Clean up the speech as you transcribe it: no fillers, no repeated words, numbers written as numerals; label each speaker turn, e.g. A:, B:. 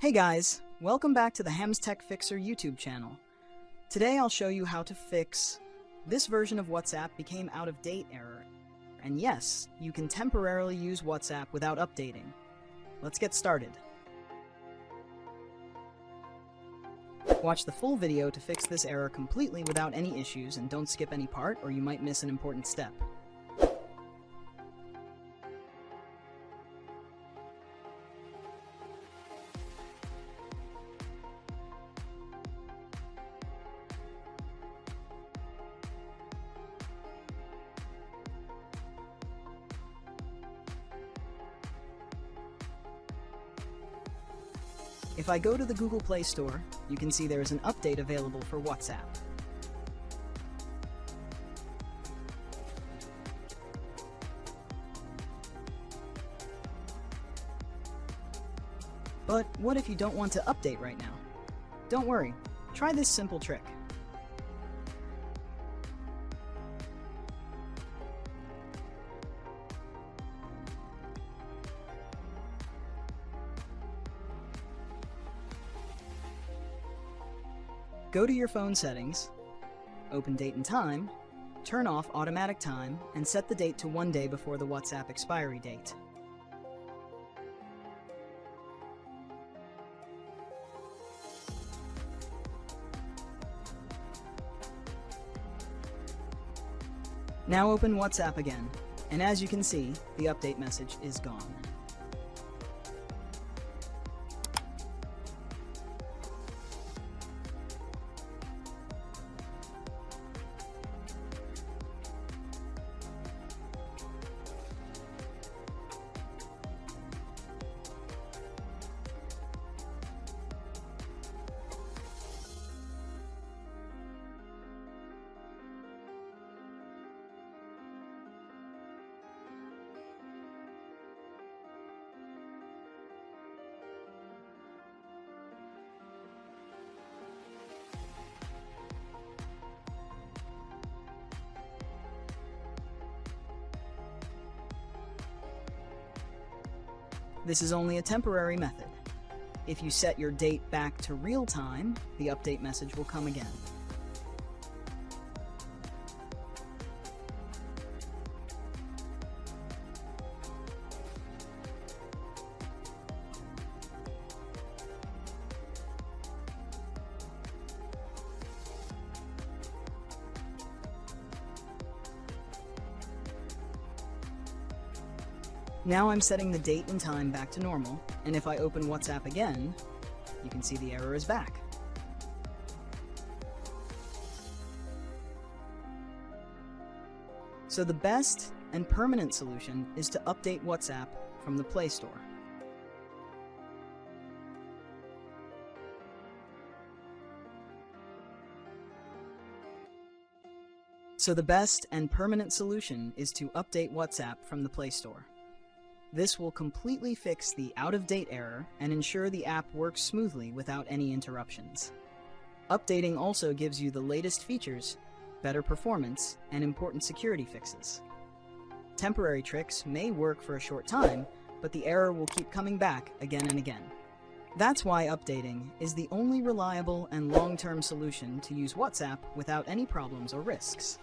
A: Hey guys, welcome back to the Hems Tech Fixer YouTube channel. Today I'll show you how to fix this version of WhatsApp became out of date error. And yes, you can temporarily use WhatsApp without updating. Let's get started. Watch the full video to fix this error completely without any issues, and don't skip any part or you might miss an important step. If I go to the Google Play Store, you can see there is an update available for WhatsApp. But what if you don't want to update right now? Don't worry, try this simple trick. Go to your phone settings, open date and time, turn off automatic time, and set the date to 1 day before the WhatsApp expiry date. Now open WhatsApp again, and as you can see, the update message is gone. This is only a temporary method. If you set your date back to real time, the update message will come again. Now I'm setting the date and time back to normal, and if I open WhatsApp again, you can see the error is back. So the best and permanent solution is to update WhatsApp from the Play Store. So the best and permanent solution is to update WhatsApp from the Play Store. This will completely fix the out-of-date error and ensure the app works smoothly without any interruptions. Updating also gives you the latest features, better performance, and important security fixes. Temporary tricks may work for a short time, but the error will keep coming back again and again. That's why updating is the only reliable and long-term solution to use WhatsApp without any problems or risks.